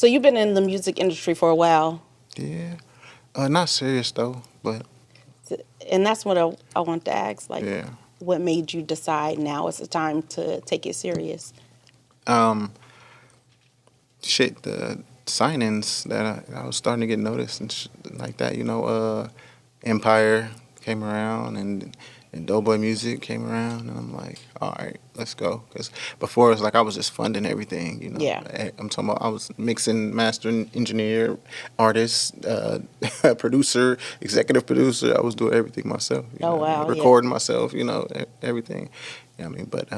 So you've been in the music industry for a while. Yeah. Not serious though, but And that's what I want to ask. Like, yeah. what made you decide now is the time to take it serious? Um, the signings that I was starting to get noticed and like that. Empire came around and Doughboy Music came around, and I'm like, all right, let's go. Because before it was like I was just funding everything. Yeah. I'm talking about I was mixing, mastering, engineer, artist, producer, executive producer. I was doing everything myself. Oh, wow, yeah. Recording myself. Everything. But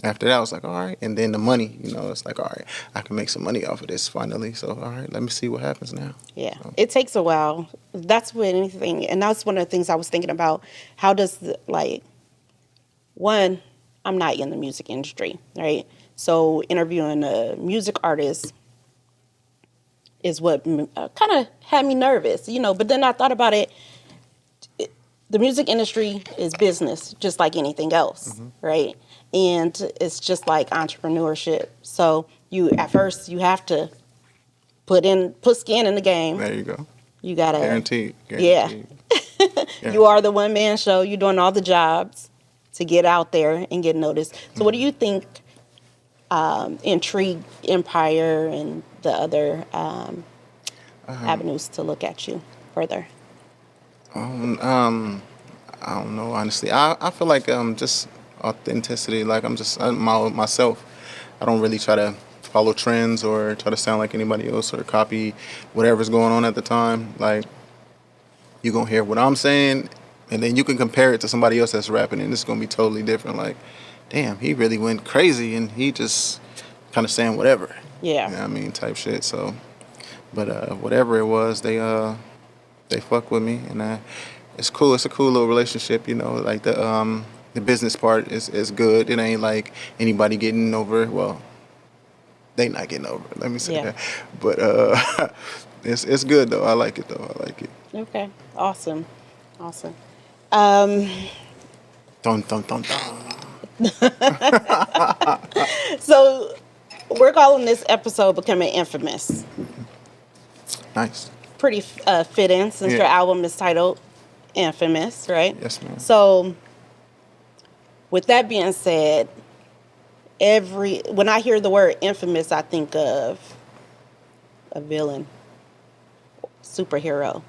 after that, I was like, all right. And then the money, it's like, all right, I can make some money off of this finally. So, all right, let me see what happens now. Yeah, So, it takes a while. That's with anything, and that's one of the things I was thinking about. How does one? I'm not in the music industry, right? So interviewing a music artist is what kind of had me nervous, But then I thought about it. The music industry is business, just like anything else, right? And it's just like entrepreneurship. So at first you have to put skin in the game. there you go. You gotta Guaranteed. Yeah. Yeah. You are the one man show. You're doing all the jobs to get out there and get noticed. So what do you think intrigued Empire and the other avenues to look at you further? I don't know, honestly. I feel like just authenticity. Like I'm myself. I don't really try to follow trends or try to sound like anybody else or copy whatever's going on at the time. Like you're gonna hear what I'm saying, and then you can compare it to somebody else that's rapping, and it's gonna be totally different. Like, damn, he really went crazy, and he just kind of saying whatever. Yeah. You know what I mean, type shit. So, but whatever it was, they fuck with me, and it's cool. It's a cool little relationship, Like the business part is good. It ain't like anybody getting over. Well, they not getting over it. Let me say that. But it's good though. I like it though. I like it. Okay. Awesome. Dun dun dun dun. So we're calling this episode "Becoming Infamous." Nice. Pretty fitting since your album is titled Infaimous, right? Yes, ma'am. So, with that being said, when I hear the word infamous, I think of a villain, superhero,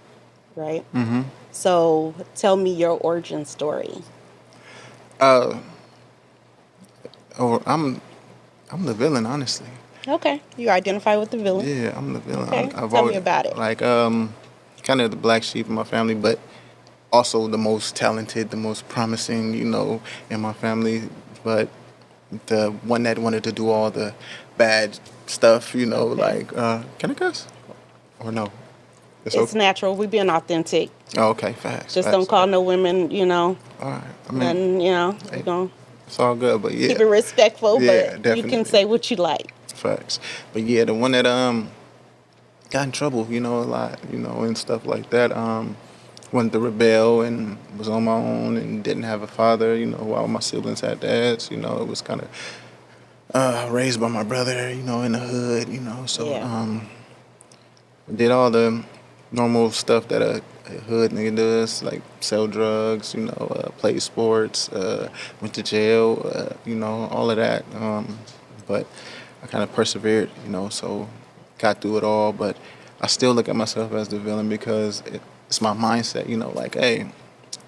right? Mm-hmm. So, tell me your origin story. I'm the villain, honestly. Okay, you identify with the villain. Yeah, I'm the villain. Okay, I've tell always, me about it. Like kind of the black sheep in my family, but also the most talented, the most promising, in my family. But the one that wanted to do all the bad stuff, Okay. like can I cuss or no? It's okay. natural. We being authentic. Oh, okay, facts. Just facts. don't call no women, All right. I mean, nothing, hey, we're going it's all good, but yeah. keep it respectful, Yeah, but definitely. you can say what you like. Facts. But yeah, the one that got in trouble, a lot, and stuff like that. Wanted to rebel and was on my own and didn't have a father, while my siblings had dads. It was kind of raised by my brother, in the hood, So Yeah. did all the normal stuff that a hood nigga does, like sell drugs, play sports, went to jail, all of that. But I kind of persevered, so got through it all. But I still look at myself as the villain because it's my mindset, like, hey,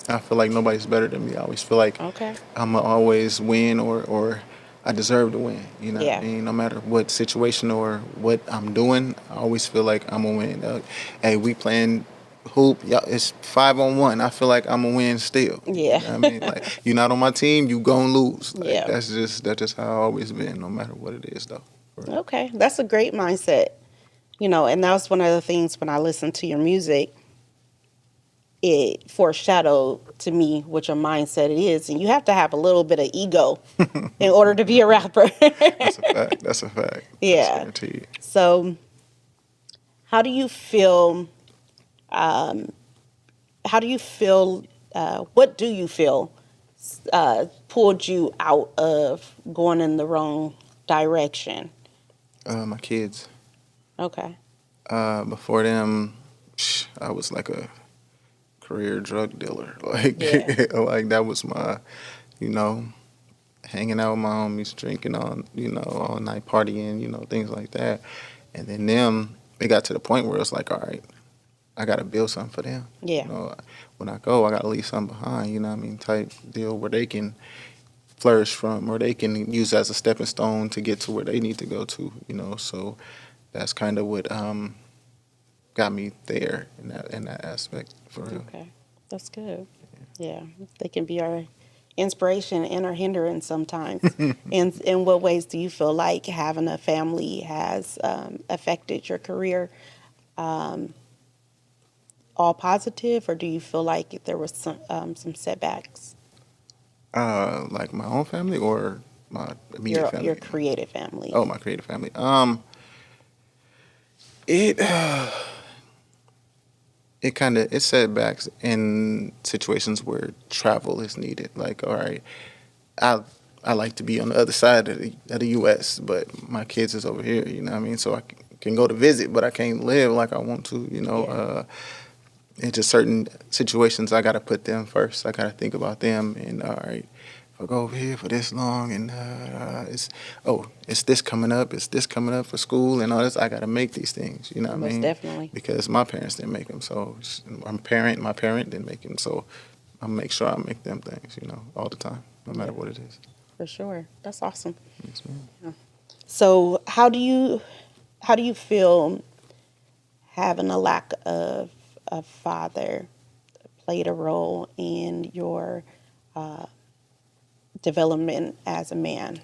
I feel like nobody's better than me. I always feel like Okay. I'm going to always win or I deserve to win. You know what Yeah. I mean? No matter what situation or what I'm doing, I always feel like I'm going to win. Hey, we playing hoop. Y'all, it's 5-on-1. I feel like I'm going to win still. Yeah. You know what I mean? Like, you're not on my team, you going to lose. Like, Yeah. that's just how I've always been, no matter what it is, though. Okay. That's a great mindset. And that was one of the things when I listened to your music, it foreshadowed to me what your mindset is. And you have to have a little bit of ego in order to be a rapper. That's a fact. That's a fact. Yeah. That's guaranteed. So, how do you feel? What do you feel pulled you out of going in the wrong direction? My kids. Okay. Before them, I was like a career drug dealer. Like, Yeah. like that was my, you know, hanging out with my homies, drinking on, all night partying, things like that. And then them, it got to the point where it's like, all right, I got to build something for them. Yeah. When I go, I got to leave something behind, you know what I mean, type deal where they can flourish from or they can use as a stepping stone to get to where they need to go to, So that's kind of what got me there in that aspect for real. Okay. That's good. Yeah. They can be our inspiration and our hindrance sometimes. And in what ways do you feel like having a family has affected your career? All positive, or do you feel like there was some setbacks? Like my own family or my immediate Your family? creative family. Oh, my creative family. It it kind of it setbacks in situations where travel is needed. Like, all right, I I like to be on the other side of the U.S., but my kids is over here. You know what I mean? So I can go to visit, but I can't live like I want to. Yeah. It's just certain situations I got to put them first. I got to think about them. And all right, if I go over here for this long and it's this coming up, it's this coming up for school and all this, I got to make these things. You know what I Most mean? definitely. Because my parents didn't make them. So my parent didn't make them. So I make sure I make them things, all the time, no matter Yeah, what it is. for sure. That's awesome. Yes, ma'am. Yeah. So how do you feel having a lack of a father played a role in your development as a man?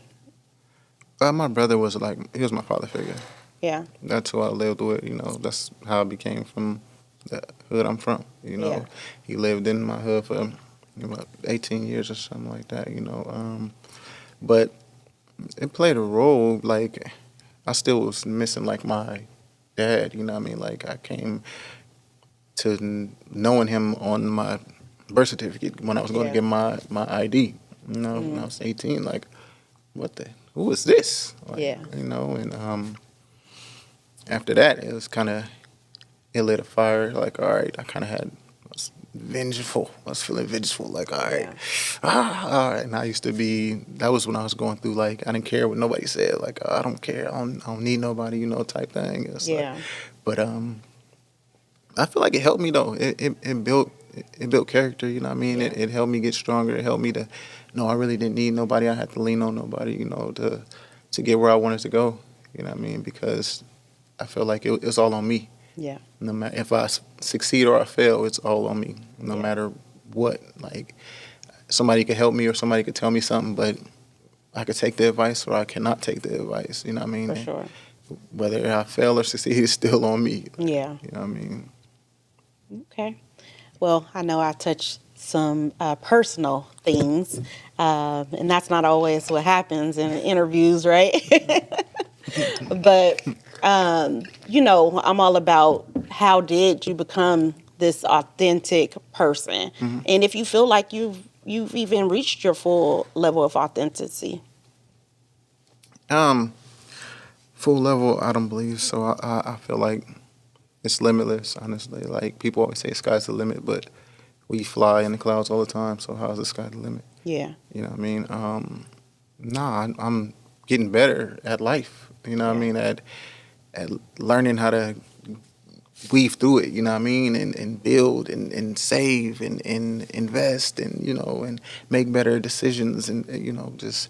My brother was like, he was my father figure. Yeah. That's who I lived with. That's how I became from the hood I'm from. Yeah. He lived in my hood for about 18 years or something like that. But it played a role. Like I still was missing like my dad. You know what I mean? Like I came to knowing him on my birth certificate when I was going to Yeah. get my ID. When I Mm. was 18, like what the who is this? Like Yeah. and after that it was kind of it lit a fire. Like, all right, I was vengeful. I was feeling vengeful. Like, all right, Yeah. all right. And I used to be. That was when I was going through. Like, I didn't care what nobody said. Like, I don't care. I don't need nobody. Type thing. It's like, Yeah. but I feel like it helped me though. It built character. You know what I mean? Yeah. It helped me get stronger. It helped me to. No, I really didn't need nobody. I had to lean on nobody. To get where I wanted to go. You know what I mean? Because I feel like it's all on me. Yeah. No matter if I succeed or I fail, it's all on me. No Yeah. matter what, like somebody could help me or somebody could tell me something, but I could take the advice or I cannot take the advice. You know what I mean? For And sure. whether I fail or succeed, it's still on me. Yeah. You know what I mean? Okay. Well, I know I touched some personal things, and that's not always what happens in interviews, right? But I'm all about how did you become this authentic person, Hmm. and if you feel like you've even reached your full level of authenticity. Um, Full level, I don't believe so. I feel like it's limitless. Honestly, like people always say, sky's the limit, but we fly in the clouds all the time. So how's the sky the limit? Yeah. You know what I mean? Nah, I'm getting better at life. You know what I Yeah. mean? At learning how to weave through it, you know what I mean? And build and save and invest and make better decisions and, just,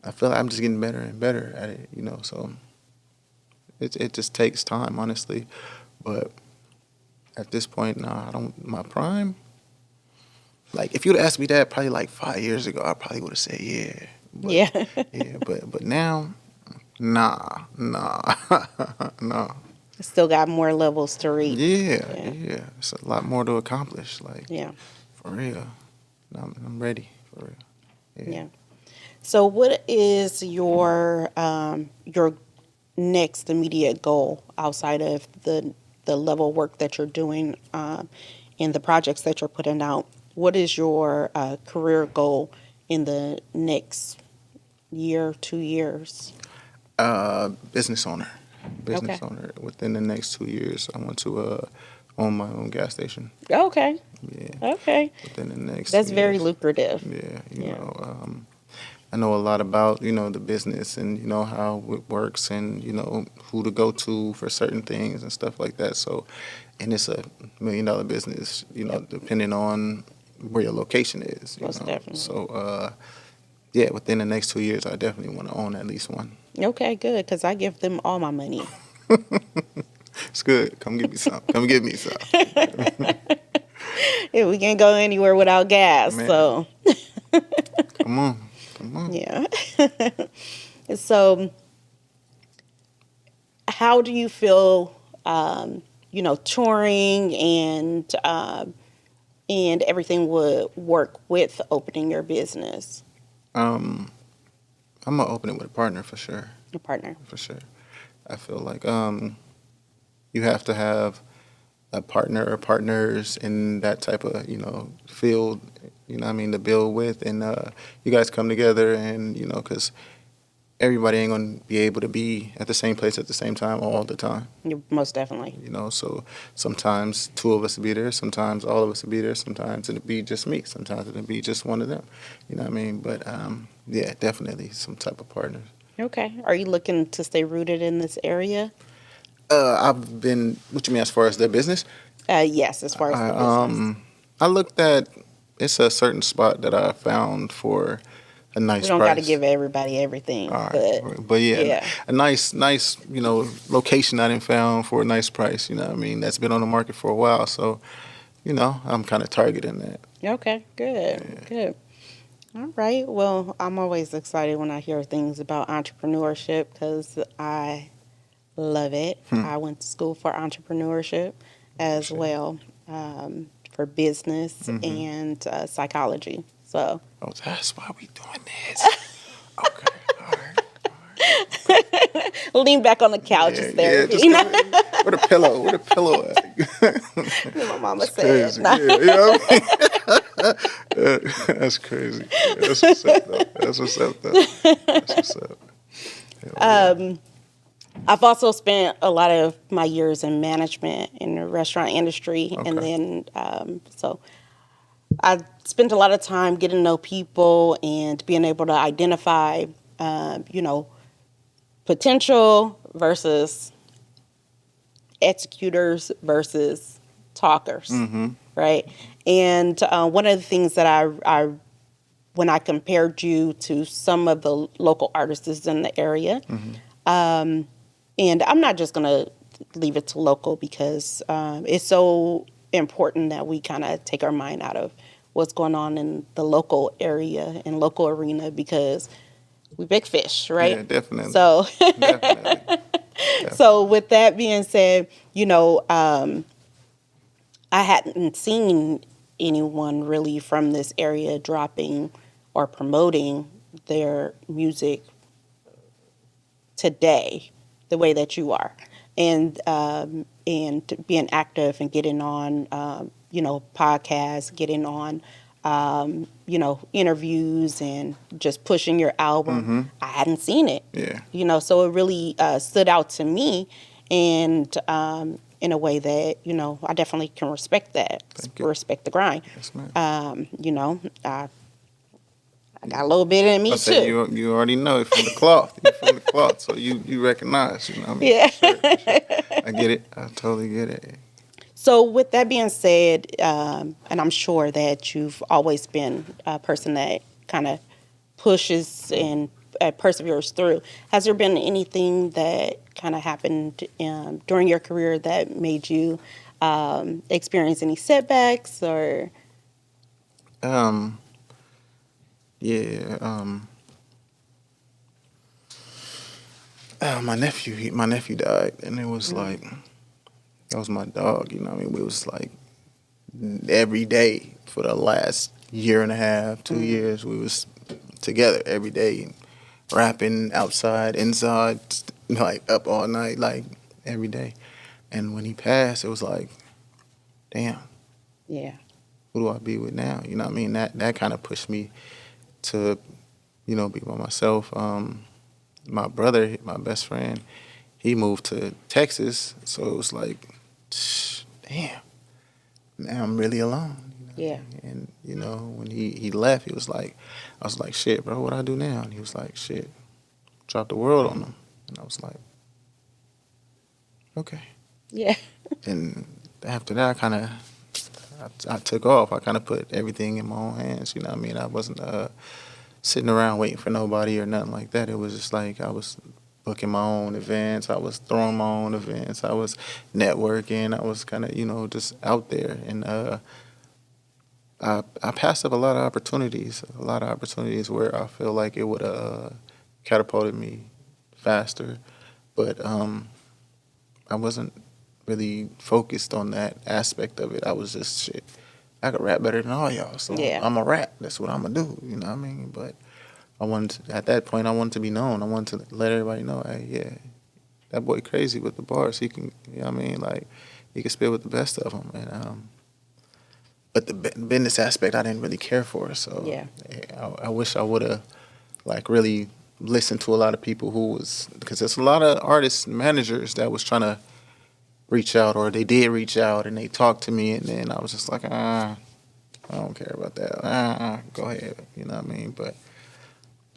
I feel like I'm just getting better and better at it. So it just takes time, honestly. But at this point, nah, I don't, my prime, like if you'd asked me that probably like 5 years ago, I probably would have said, yeah. But, Yeah. yeah, but now, nah, nah, no. Still got more levels to reach. Yeah, Yeah. yeah. It's a lot more to accomplish. Like Yeah. for real. I'm ready for real. Yeah. Yeah. So, what is your next immediate goal outside of the level of work that you're doing and the projects that you're putting out? What is your career goal in the next year, 2 years? Business owner. business Okay. owner. Within the next 2 years, I want to own my own gas station. Okay. Yeah, Okay. within the next That's 2 very years. lucrative. Yeah, Yeah. I know a lot about, the business and, how it works and, who to go to for certain things and stuff like that. So, and it's a $1 million business, Yep. depending on where your location is, Most definitely. So, yeah, within the next 2 years, I definitely want to own at least one. Okay, good. Because I give them all my money. It's good. Come get me some. Come get me some. Yeah, we can't go anywhere without gas. Man, So, come on. Come on. yeah. So, how do you feel, touring and everything would work with opening your business? Um, I'm going to open it with a partner for sure. Your partner. For sure. I feel like you have to have a partner or partners in that type of field, to build with, and you guys come together, and because everybody ain't gonna be able to be at the same place at the same time all the time. Most definitely. So sometimes two of us will be there, sometimes all of us will be there, sometimes it'll be just me, sometimes it'll be just one of them. But yeah, definitely some type of partners. Okay. Are you looking to stay rooted in this area? I've been. What you mean as far as their business? Yes, as far as I the business. I looked at. It's a certain spot that I found for a We nice don't got to price. give everybody everything, All but right, but yeah, yeah. a nice location I didn't found for a nice price. That's been on the market for a while, so I'm kind of targeting that. Okay, good, Yeah. good. All right. Well, I'm always excited when I hear things about entrepreneurship because I love it. Hmm. I went to school for entrepreneurship as Shit. well, for business Mm-hmm. and psychology. So, Oh, that's why we doing this. Okay. All right. lean back on the couch is Yeah, yeah. Just therapy. go ahead. Where the pillow? Where the pillow at? My mama That's said. crazy. Yeah, that's crazy. Yeah, that's what's up, though. That's what's up, though. That's what's up. Hell yeah. I've also spent a lot of my years in management in the restaurant industry, and Okay. then so I spent a lot of time getting to know people and being able to identify, you know, potential versus executors versus talkers, Mm-hmm. right? And one of the things that I when I compared you to some of the local artists in the area, Mm-hmm. and I'm not just going to leave it to local because it's so important that we kind of take our mind out of what's going on in the local area and local arena because we big fish, right? Yeah, definitely. So, Definitely. so Definitely. with that being said, I hadn't seen anyone really from this area dropping or promoting their music today the way that you are, and being active and getting on podcasts, getting on interviews and just pushing your album. Mm-hmm. I hadn't seen it, Yeah. so it really stood out to me, and in a way that I definitely can respect that, Thank you. respect the grind. Yes, ma'am. I got a little bit in I me say too. you already know it from the cloth. You from the cloth, so you recognize. You know what I mean? Yeah. For sure, for sure. I get it. I totally get it. So, with that being said, and I'm sure that you've always been a person that kind of pushes and perseveres through, has there been anything that kind of happened during your career that made you experience any setbacks or? Um. Yeah. My nephew died, and it was Mm, like that was my dog. We was like every day for the last year and a half, 2 years. We was together every day, rapping outside, inside, like up all night, like every day. And when he passed, it was like, damn, yeah. who do I be with now? That kind of pushed me to, be by myself. My brother, my best friend, he moved to Texas, so it was like, damn, now I'm really alone. You know what I Yeah. mean? And you know, when he left, he was like, I was like, shit, bro, what I do now? And he was like, shit, drop the world on him. And I was like, okay. Yeah. And after that, I took off. I kind of put everything in my own hands. You know what I mean? I wasn't sitting around waiting for nobody or nothing like that. It was just like I was booking my own events. I was throwing my own events. I was networking. I was kind of, you know, just out there. And I passed up a lot of opportunities where I feel like it would have catapulted me faster. But I wasn't really focused on that aspect of it. I was just shit. I could rap better than all y'all, so Yeah. I'm a rap. That's what I'm gonna do. You know what I mean? But I wanted to, at that point, I wanted to be known. I wanted to let everybody know, hey, yeah, that boy crazy with the bars. He can, you know what I mean? Like, he can spit with the best of them. And but the business aspect, I didn't really care for. So Yeah. I wish I would have like really listened to a lot of people who was, because there's a lot of artists and managers that was trying to reach out, or they did reach out and they talked to me, and then I was just like, I don't care about that. Go ahead, you know what I mean? But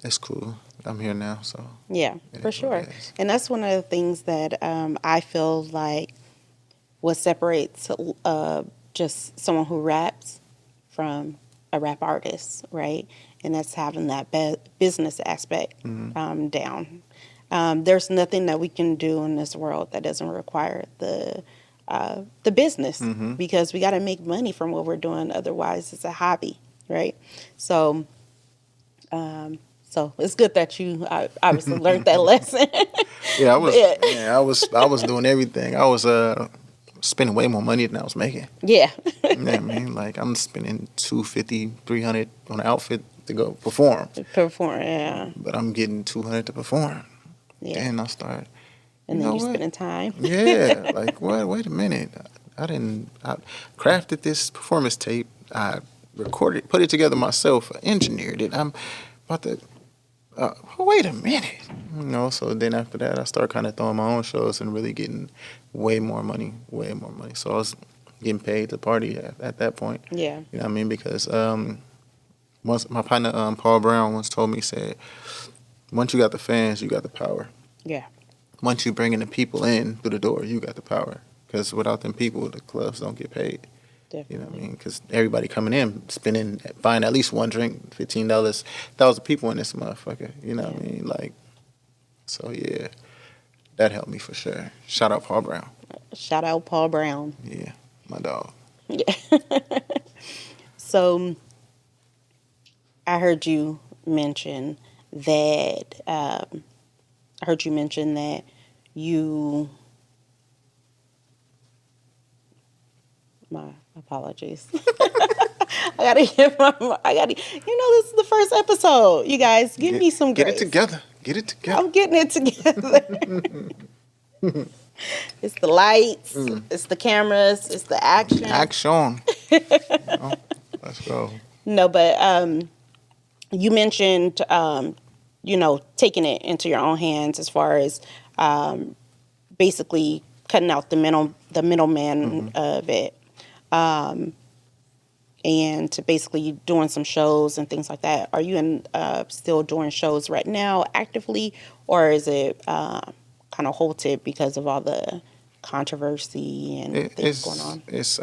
it's cool. I'm here now, so Yeah, it for is what sure. it is. And that's one of the things that I feel like what separates just someone who raps from a rap artist, right? And that's having that business aspect down. There's nothing that we can do in this world that doesn't require the business, because we got to make money from what we're doing. Otherwise, it's a hobby, right? So, so it's good that you obviously learned that lesson. Yeah, But, I was doing everything. I was spending way more money than I was making. yeah, You know what I mean? Like, I'm spending 250, 300 on an outfit to go perform, perform. Yeah, but I'm getting 200 to perform. yeah. Then I start, you And then know you're what? spending time. Yeah, like what? Wait a minute. I crafted this performance tape. I recorded, put it together myself, engineered it. I'm about to. Wait a minute. You know. So then after that, I start kind of throwing my own shows and really getting way more money, way more money. So I was getting paid to party at that point. Yeah, You know what I mean? Because once my partner Paul Brown once told me, he said, once you got the fans, you got the power. yeah, Once you bringing the people in through the door, you got the power. Because without them people, the clubs don't get paid. You know what I definitely. mean? Because everybody coming in, spending, buying at least one drink, $15, 1,000 people in this motherfucker. You know what I Yeah. mean? Like, so yeah, that helped me for sure. Shout out Paul Brown. Shout out Paul Brown. Yeah, my dog. Yeah. So I heard you mention that. I heard you mention that you. My apologies. I gotta get my. I gotta. You know, this is the first episode. You guys, give me some Get it grace. together. Get it together. I'm getting it together. It's the lights. It's the cameras. It's the action. Action. Let's go. No, but you mentioned, taking it into your own hands as far as basically cutting out the middleman of it, and to basically doing some shows and things like that. Are you still doing shows right now actively, or is it kind of halted because of all the controversy and things going on? It's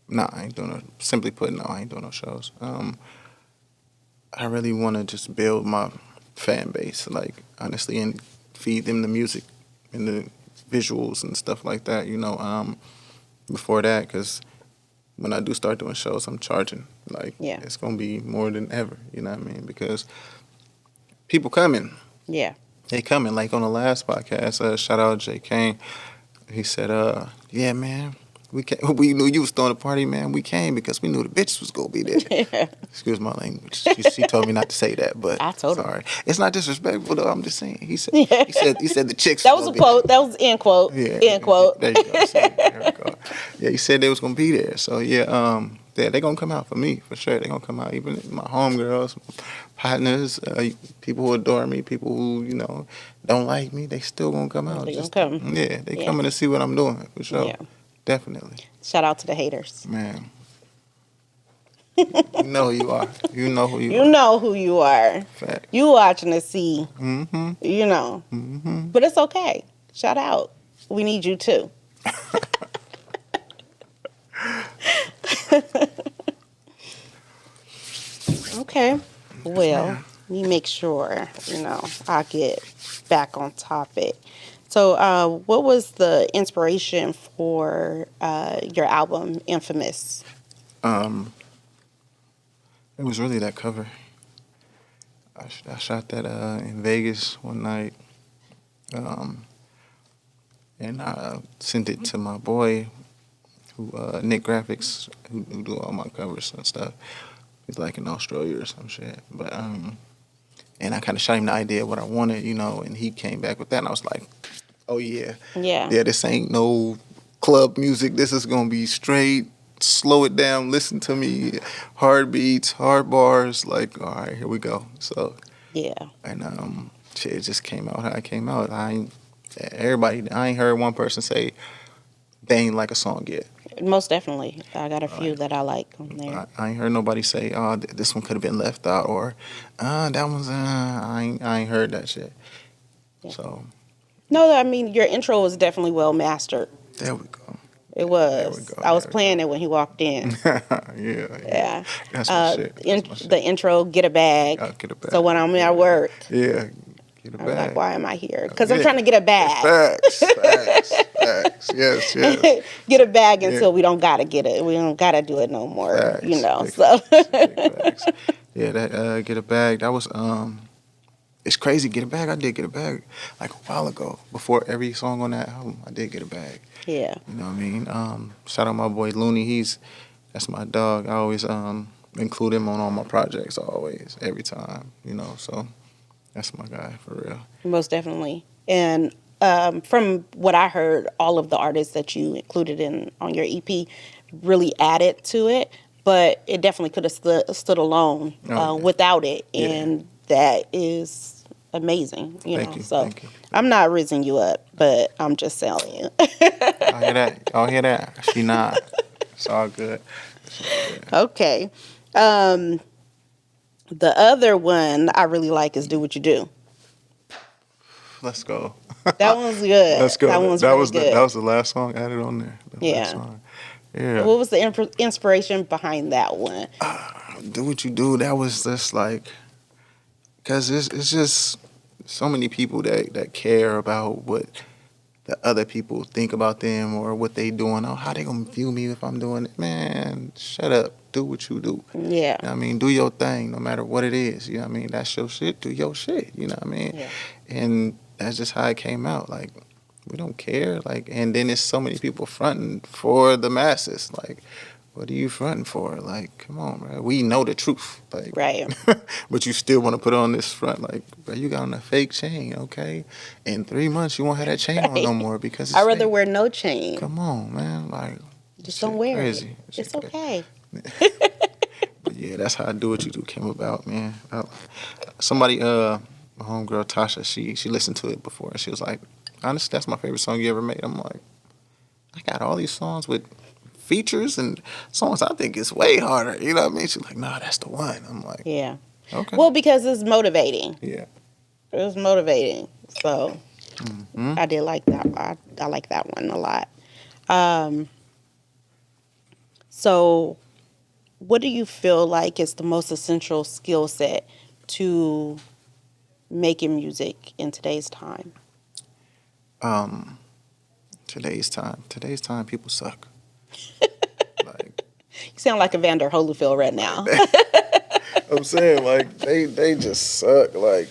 no, I ain't doing no. Simply put, no, I ain't doing no shows. I really want to just build my fan base, like honestly, and feed them the music and the visuals and stuff like that. You know, before that, because when I do start doing shows, I'm charging. Like, Yeah. it's gonna be more than ever. You know what I mean? Because people coming, Yeah. they coming. Like on the last podcast, shout out Jay Kane. He said, yeah, man. We knew you was throwing a party, man. We came because we knew the bitches was gonna be there. Excuse my language. She told me not to say that, but I told her. sorry. It's not disrespectful though. I'm just saying. He said. Yeah. He said the chicks. That was a quote. That was end quote. Yeah. End quote. There you go. See, there we go. Yeah, he said they was gonna be there. So yeah. Yeah, they gonna come out for me for sure. They gonna come out. Even my homegirls, partners, people who adore me, people who don't like me, they still gonna come out. They gonna Just come. yeah, they Yeah. coming to see what I'm doing for sure. Yeah. Definitely, Shout out to the haters. man. You know who you are. You know who you You are. know who you are. Fact. You watching to see. Mm-hmm. You know. Mm-hmm. But it's okay. Shout out. We need you too. Okay. Yes, Well, ma'am. let me make sure, I get back on topic. So, what was the inspiration for your album, Infamous? Um, it was really that cover. I shot that in Vegas one night, um, and I sent it to my boy, who Nick Graphics, who do all my covers and stuff. He's like in Australia or some shit. But and I kind of shot him the idea of what I wanted, and he came back with that, and I was like, oh yeah, Yeah. yeah, this ain't no club music. This is gonna be straight. Slow it down. Listen to me. Hard beats, hard bars. Like, all right, here we go. So, Yeah. and shit, it just came out how it came out. I ain't heard one person say they ain't like a song yet. Most definitely. I got a All few right. that I like on there. I ain't heard nobody say, "Oh, this one could have been left out," or that one's. I ain't heard that shit. Yeah. So No, I mean, your intro was definitely well mastered. there we go. It There we was. go. I was There playing it when he walked in. we go. Yeah. Yeah. That's my shit. That's my shit. The intro, get a bag. I'll get a bag. So when I'm at work, Yeah. Get a I was like, bag. why am I here? Because I'm Yeah. trying to get a bag. Facts. Yes. Get a bag Yeah. until we don't gotta get it. We don't gotta do it no more. Facts. Big So facts. Big facts. Yeah, that get a bag. That was it's crazy. Get a bag. I did get a bag like a while ago. Before every song on that album, I did get a bag. yeah. You know what I mean? Shout out my boy Looney. That's my dog. I always include him on all my projects. Always, every time. So that's my guy for real. Most definitely. And from what I heard, all of the artists that you included on your EP really added to it, but it definitely could have stood alone Oh, yeah. without it, Yeah. and that is amazing. Thank you. So Thank you. I'm not raising you up, but I'm just telling you. I hear that. Y'all hear that? She not. It's all good. Okay. The other one I really like is "Do What You Do." Let's go. That one's good. Let's go. That one's that really was good. that was the last song added on there. The last Yeah. song. Yeah. What was the inspiration behind that one? Do What You Do. That was just like, cause it's just so many people that care about what the other people think about them or what they doing. Oh, how they gonna view me if I'm doing it? Man, shut up. Do what you do. Yeah. You know what I mean? Do your thing, no matter what it is. You know what I mean? That's your shit. Do your shit. You know what I mean? Yeah. And that's just how it came out. Like, we don't care. Like, and then there's so many people fronting for the masses. Like, what are you fronting for? Like, come on, bro. We know the truth. Like, Right. but you still want to put on this front. Like, bro, you got on a fake chain, okay? In 3 months, you won't have that chain on no Right. more because it's I'd rather fake. wear no chain. Come on, man. Like, Just shit don't wear crazy. it. Shit It's crazy. okay. But yeah, that's how I Do What You Do came about, man. Somebody, my homegirl Tasha, she listened to it before and she was like, honestly, that's my favorite song you ever made. I'm like, I got all these songs with features and songs I think it's way harder. You know what I mean? She's like, nah, that's the one. I'm like, Yeah. okay. Well, because it's motivating. Yeah. It was motivating. So Mm-hmm. I did like that. I like that one a lot. So what do you feel like is the most essential skill set to making music in today's time? Today's time, people suck. Like, You sound like Evander Holyfield right now. I'm saying, like, they just suck. Like,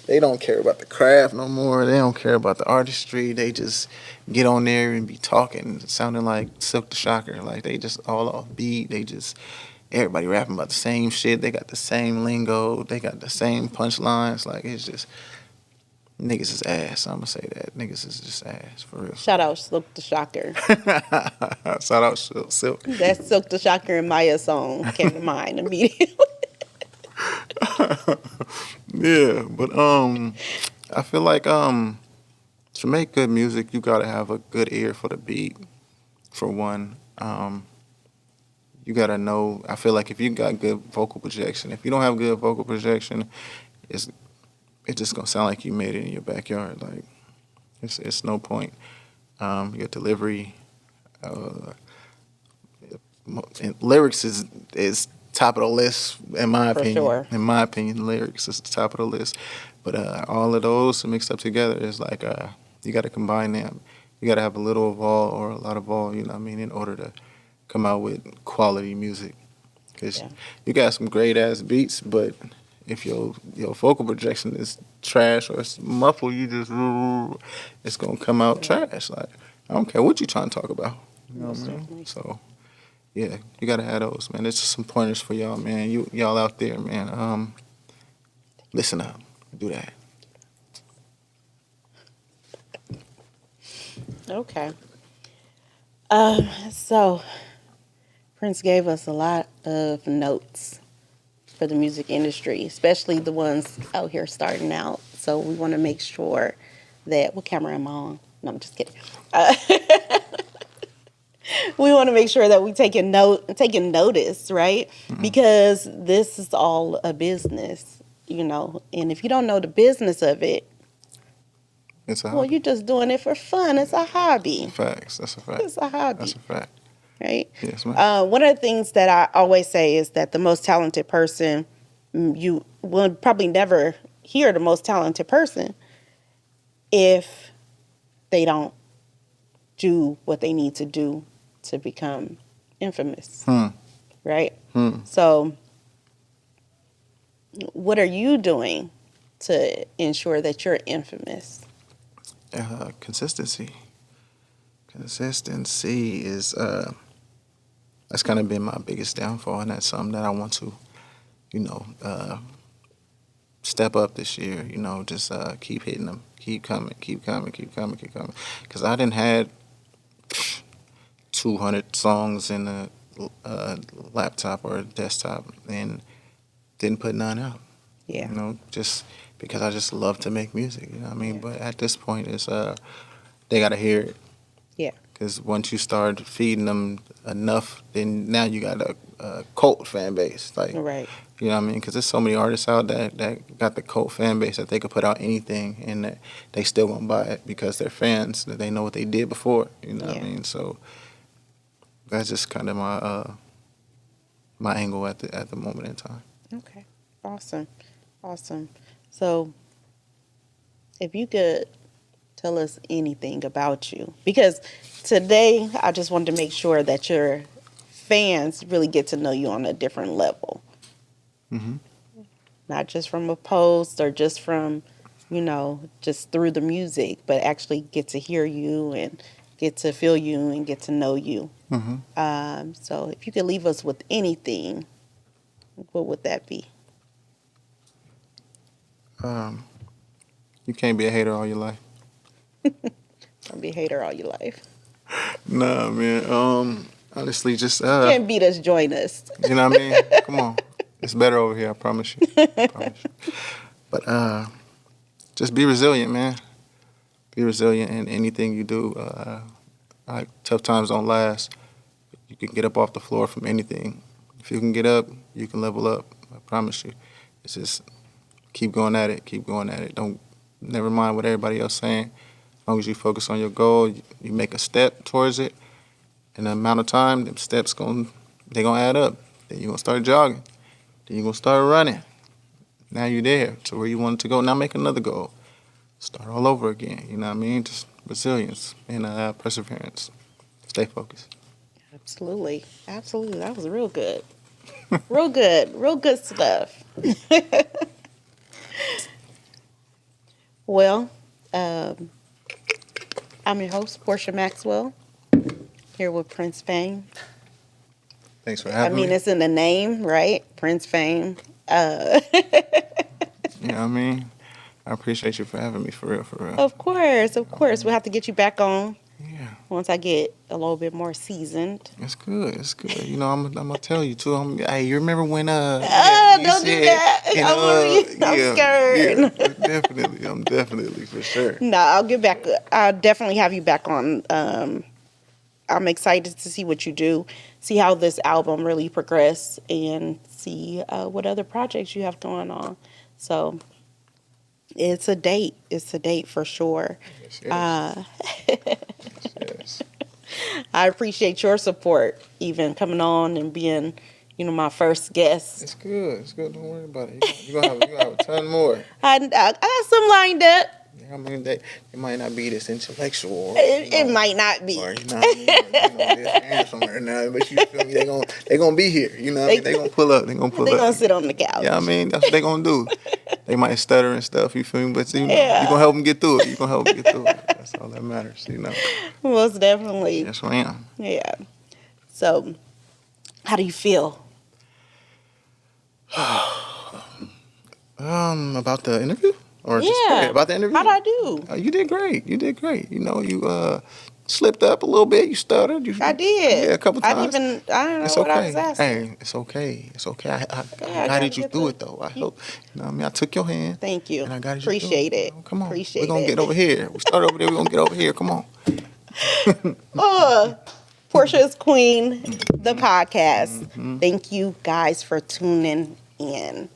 they don't care about the craft no more. They don't care about the artistry. They just get on there and be talking, sounding like Silk the Shocker. Like, they just all off beat. Everybody rapping about the same shit. They got the same lingo. They got the same punchlines. Like, it's just, Niggas is ass. I'm gonna say that. Niggas is just ass for real. Shout out Silk the Shocker. Shout out Silk. That Silk the Shocker and Maya song came to mind immediately. Yeah, but I feel like to make good music, you gotta have a good ear for the beat. For one, you gotta know. I feel like if you got good vocal projection, if you don't have good vocal projection, it's just gonna sound like you made it in your backyard. Like it's no point. Your delivery, uh, and lyrics is top of the list in my For opinion. sure. In my opinion, lyrics is the top of the list. But all of those mixed up together is like you got to combine them. You got to have a little of all or a lot of all. You know what I mean? In order to come out with quality music, because Yeah. you got some great ass beats, but if your vocal projection is trash or it's muffled, it's gonna come out Right. trash. Like I don't care what you trying to talk about. You know what Most I mean? definitely. So. Yeah, you gotta have those, man. It's just some pointers for y'all, man. Y'all out there, man. Listen up, do that. Okay. So Prince gave us a lot of notes for the music industry, especially the ones out here starting out. So we want to make sure that what camera am I on? No, I'm just kidding. We want to make sure that we taking notice, right? Because this is all a business, and if you don't know the business of it, It's a well, hobby. you're just doing it for fun. It's a hobby. Facts. That's a fact. It's a That's hobby, a fact. right? Yes, man. One of the things that I always say is that the most talented person, you will probably never hear the most talented person if they don't do what they need to do to become infamous, Hmm. right? Hmm. So, what are you doing to ensure that you're infamous? Consistency. Consistency is that's kind of been my biggest downfall, and that's something that I want to, you know, step up this year. You know, just keep hitting them, keep coming, keep coming, keep coming, keep coming. Because I didn't had 200 songs in a laptop or a desktop and didn't put none out. Yeah, You know, just because I just love to make music. You know what I mean? yeah, But at this point, it's they gotta hear it. yeah, Because once you start feeding them enough, then now you got a cult fan base. Like, right. you know what I mean? Because there's so many artists out that got the cult fan base that they could put out anything and that they still gonna buy it because they're fans, that they know what they did before. You know what I Yeah. mean? So that's just kind of my angle at the moment in time. Okay. Awesome. Awesome. So, if you could tell us anything about you, because today I just wanted to make sure that your fans really get to know you on a different level, Hmm. not just from a post or just from, just through the music, but actually get to hear you and get to feel you and get to know you. Hmm. So, if you could leave us with anything, what would that be? Um, you can't be a hater all your life. Don't be a hater all your life. Nah, man. Honestly, just Can't beat us, join us. you know what I mean? Come on. It's better over here, I promise you. I promise you. But just be resilient, man. Be resilient in anything you do. Like tough times don't last. You can get up off the floor from anything. If you can get up, you can level up. I promise you. It's just keep going at it. Keep going at it. Don't never mind what everybody else saying. As long as you focus on your goal, you make a step towards it. In the amount of time, them steps they gonna add up. Then you're gonna start jogging. Then you're gonna start running. Now you're there to where you wanted to go. Now make another goal. Start all over again. You know what I mean? Just resilience and perseverance. Stay focused. Absolutely. Absolutely. That was real good. Real good. Real good stuff. Well, um, I'm your host, Portia Maxwell, here with Prince Faim. Thanks for I having mean, me. it's in the name, right? Prince Faim. You know what I mean? I appreciate you for having me, for real, for real. Of course, of course. We'll have to get you back on Yeah. once I get a little bit more seasoned. It's good. It's good. You know, I'm gonna tell you too. Hey, you remember when yeah, you Don't do said, that. you know, I'm yeah, scared. definitely. I'm definitely for sure. No, I'll get back. I'll definitely have you back on. I'm excited to see what you do, see how this album really progress, and see what other projects you have going on. So it's a date. It's a date for sure. Yes, yes. Yes. I appreciate your support, even coming on and being, my first guest. It's good. It's good. Don't worry about it. You gonna have a ton more. I got some lined up. I mean, they might not be this intellectual. Or, It might not be. Or, this handsome or not, but you feel me? They gonna be here. You know what I mean? They gonna pull up. They gonna pull up. They gonna sit on the couch. Yeah, I mean, that's what they gonna do. They might stutter and stuff, you feel me? But, you gonna help them get through it. You gonna help them get through it. That's all that matters, Most definitely. Yes, ma'am. Yeah. So, how do you feel? About the interview? Or just about the interview? How'd I do? You did great. You did great. You slipped up a little bit. You stuttered. I did. Yeah, a couple times. I don't know It's what okay. I was asking. Hey, it's okay. It's okay. I guided you get through it, though. I hope. You know what I mean? I took your hand. Thank you. And I guided Appreciate you through it. You know, come on. Appreciate We're going to it. get over here. We started over there. We're going to get over here. Come on. Portia's Queen, the podcast. Thank you guys for tuning in.